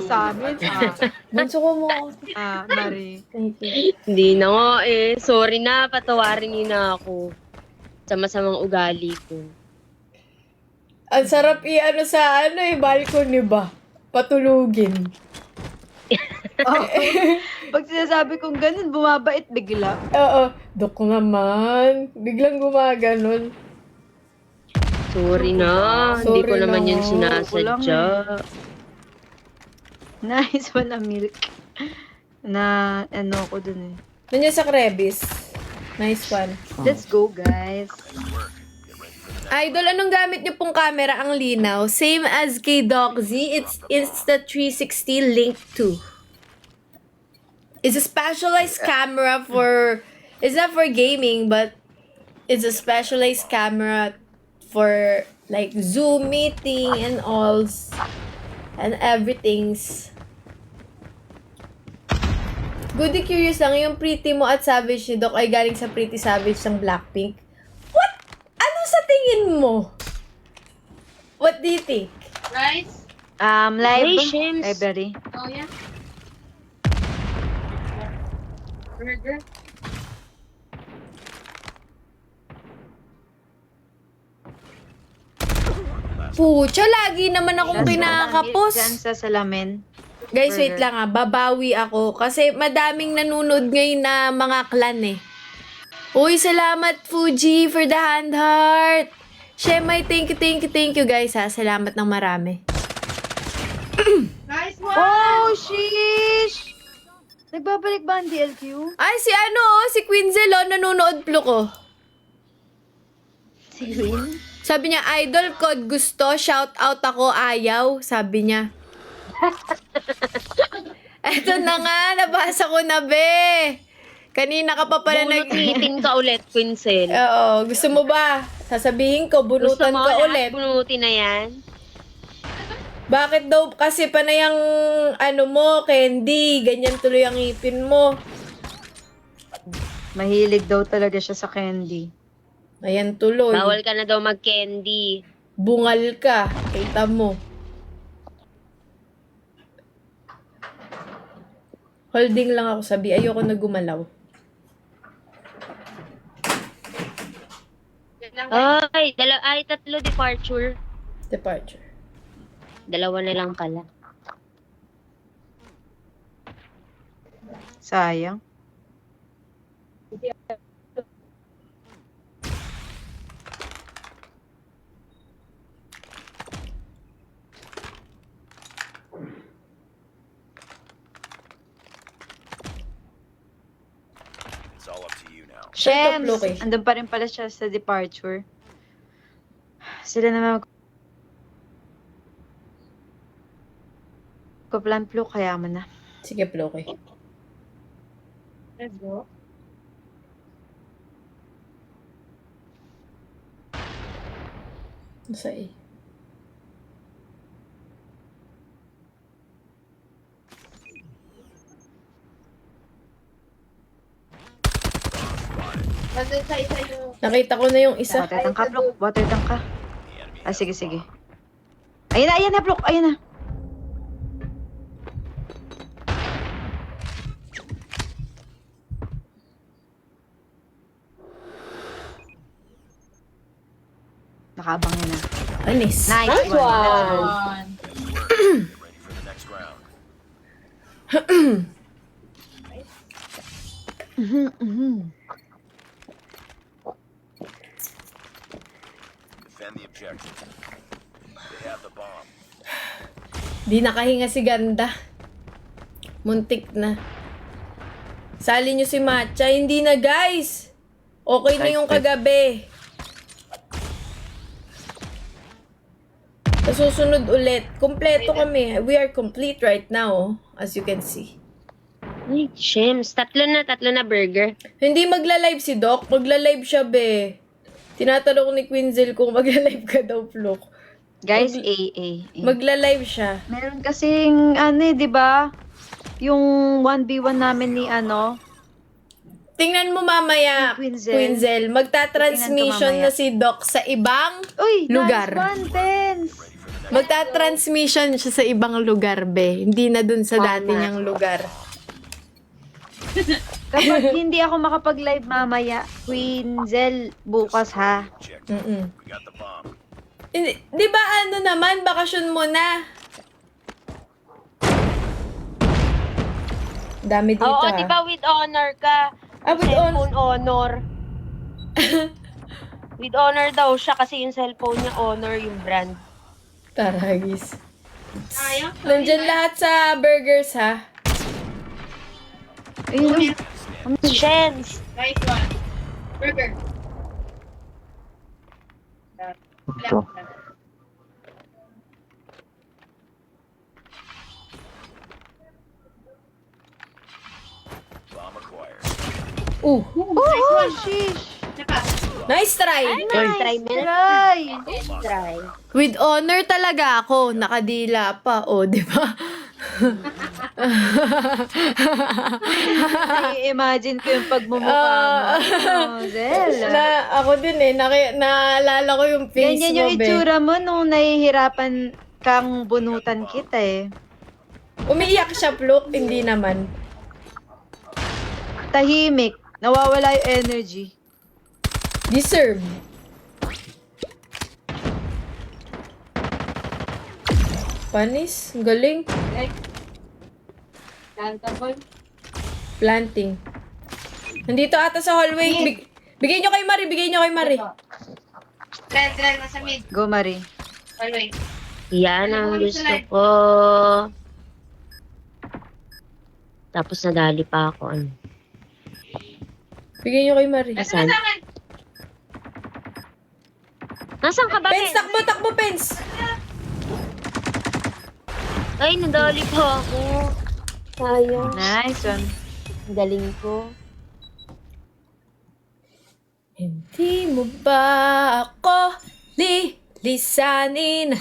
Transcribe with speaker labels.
Speaker 1: sa amin.
Speaker 2: Bunso ko mo.
Speaker 1: Mari.
Speaker 2: Thank you.
Speaker 3: Hindi na nga eh. Sorry na, patawarin niyo na ako. Sa masamang ugali ko.
Speaker 2: Ang sarap sa balcony ba? Patulugin.
Speaker 1: Pag sinasabi kong ganun, bumabait bigla.
Speaker 2: Oo. Dok naman. Biglang gumaganon.
Speaker 3: Sorry na. Hindi ko
Speaker 2: Sorry
Speaker 3: naman
Speaker 2: na
Speaker 3: yun
Speaker 2: nga.
Speaker 3: sinasadya.
Speaker 1: Nice one na milk. Na ano ko dun eh.
Speaker 2: Nandiyan sa Krebis. Nice one.
Speaker 1: Let's go, guys.
Speaker 2: Idol, anong gamit niyo pong camera? Ang linaw. Same as kay Doc Z. It's Insta360 Link 2. It's a specialized camera for... It's not for gaming, but it's a specialized camera for like Zoom meeting and alls and everything's. Goody curious lang, yung Pretty mo at Savage ni Doc ay galing sa Pretty Savage ng Blackpink. What? Ano sa tingin mo? What do you think?
Speaker 4: Rice?
Speaker 3: Shims.
Speaker 1: Library.
Speaker 4: Oh, yeah. Burger?
Speaker 2: Pucha, lagi naman akong kinakapos.
Speaker 1: Diyan sa salamin.
Speaker 2: Guys, wait
Speaker 1: Burger.
Speaker 2: lang babawi ako. Kasi madaming nanonood ngayon na mga clan eh. Uy, salamat Fuji for the hand heart. Shemay, thank you guys ha. Salamat ng marami.
Speaker 4: Nice one!
Speaker 1: Oh, sheesh! Nagbabalik ba ang DLQ?
Speaker 2: Ay, si Quinzel nanonood plo ko.
Speaker 1: Si Queen?
Speaker 2: Sabi niya, idol code gusto, shout out ako, ayaw. Sabi niya. Eto na nga, nabasa ko na be. Kanina ka pa pala
Speaker 3: Bunot meeting ka ulit, Quinzel.
Speaker 2: Oo, gusto mo ba? Sasabihin ko,
Speaker 3: Gusto
Speaker 2: bunutan
Speaker 3: mo
Speaker 2: ka
Speaker 3: lahat
Speaker 2: ulit.
Speaker 3: bunutin na yan?
Speaker 2: Bakit daw kasi panay ang mo, candy, ganyan tuloy ang ipin mo.
Speaker 1: Mahilig daw talaga siya sa candy.
Speaker 2: Ayan tuloy.
Speaker 3: Bawal ka na daw mag-candy.
Speaker 2: Bungal ka, kita mo. Holding lang ako sabi, ayoko na gumalaw.
Speaker 3: Ay, tatlo departure.
Speaker 2: Departure.
Speaker 3: Dalawa na lang pala.
Speaker 1: Sayang.
Speaker 5: It's all up to you now.
Speaker 1: Shems!
Speaker 2: Top location.
Speaker 1: Andun pa rin pala siya sa departure. Sila naman plan flu, kaya mo na.
Speaker 2: Sige, Ploke.
Speaker 4: Let's go.
Speaker 2: Nasa A.
Speaker 4: Nandun sa isa yung...
Speaker 2: Nakita ko na yung isa.
Speaker 1: Water tank ka, Plok. Water tank ka. Ah, sige, sige. Ayan na, Plok. Ayan na. Nakabang niya na.
Speaker 2: Anis.
Speaker 1: Nice one. Let's go.
Speaker 4: One.
Speaker 5: Ready for the next round. Defend the objective. They have the bomb.
Speaker 2: Di nakahinga si Ganda. Muntik na. Sali nyo si Matcha. Hindi na, guys. Okay na yung kagabi. Sa susunod ulit. Kompleto kami. We are complete right now, as you can see.
Speaker 3: Ay, Shems. Tatlo na burger.
Speaker 2: Hindi magla-live si Doc. Magla-live siya, be. Tinatanong ko ni Quinzel kung magla-live ka daw, Flok.
Speaker 1: Guys, A.
Speaker 2: Magla-live siya.
Speaker 1: Meron kasing, di ba? Yung 1v1 namin ni,
Speaker 2: Tingnan mo mamaya,
Speaker 1: Si Quinzel.
Speaker 2: Quinzel. Magta-transmission
Speaker 1: Tingnan ko
Speaker 2: na
Speaker 1: mamaya.
Speaker 2: si Doc sa ibang
Speaker 1: Uy,
Speaker 2: lugar.
Speaker 1: nice one, Benz.
Speaker 2: Magta-transmission siya sa ibang lugar, be. Hindi na dun sa dati
Speaker 3: Tama.
Speaker 2: niyang lugar.
Speaker 1: Kapag hindi ako makapag-live mamaya, Queen Zel, bukas ha.
Speaker 5: Objective.
Speaker 2: Mm-mm.
Speaker 5: We got the bomb.
Speaker 2: Di ba ano naman, bakasyon mo na? Dami dito,
Speaker 3: Oo,
Speaker 2: ah.
Speaker 3: di ba with honor ka?
Speaker 2: Ah, with
Speaker 3: Cellphone honor. With honor daw siya kasi yung cellphone niya honor yung brand.
Speaker 2: Taragis.
Speaker 4: Ayaw.
Speaker 2: Nandyan lahat sa burgers, ha?
Speaker 1: Ayun,
Speaker 3: Shens.
Speaker 4: Nice one. Burger.
Speaker 6: Ito.
Speaker 5: Bomb acquired.
Speaker 2: Oh,
Speaker 4: Nice one.
Speaker 1: sheesh.
Speaker 4: Napa.
Speaker 2: nice try!
Speaker 3: Nice try, man.
Speaker 1: Try.
Speaker 3: Nice try.
Speaker 2: With honor talaga ako. Nakadila pa. O, di ba?
Speaker 1: I-imagine ko yung pagmumukha mo. Oh, Zel.
Speaker 2: Ako din eh. Naalala ko yung face
Speaker 1: Ganyan
Speaker 2: mo,
Speaker 1: yung
Speaker 2: be.
Speaker 1: itsura mo nung nahihirapan kang bunutan kita eh.
Speaker 2: Umiiyak siya, Pluk. Hindi naman.
Speaker 1: Tahimik. Nawawala yung energy.
Speaker 2: Deserve. Panis. Galing.
Speaker 4: Lantabon.
Speaker 2: Planting. Nandito ata sa hallway. Bigay nyo kay Marie. Bigay nyo kay Marie.
Speaker 4: Trend, nasa mid.
Speaker 1: Go, Marie.
Speaker 4: Hallway.
Speaker 3: Yan ang gusto ko. Tapos nadali pa ako. Ano?
Speaker 2: Bigay nyo kay Marie.
Speaker 3: Asan?
Speaker 4: Sa akin.
Speaker 3: Nasaan ka ba,
Speaker 2: Pens,
Speaker 3: Ben?
Speaker 2: takbo, takbo, Pens.
Speaker 3: Ay, nadali pa ako. Sayang.
Speaker 1: Nice one.
Speaker 3: Ang galing ko.
Speaker 2: Hindi mo ba ako lilisanin?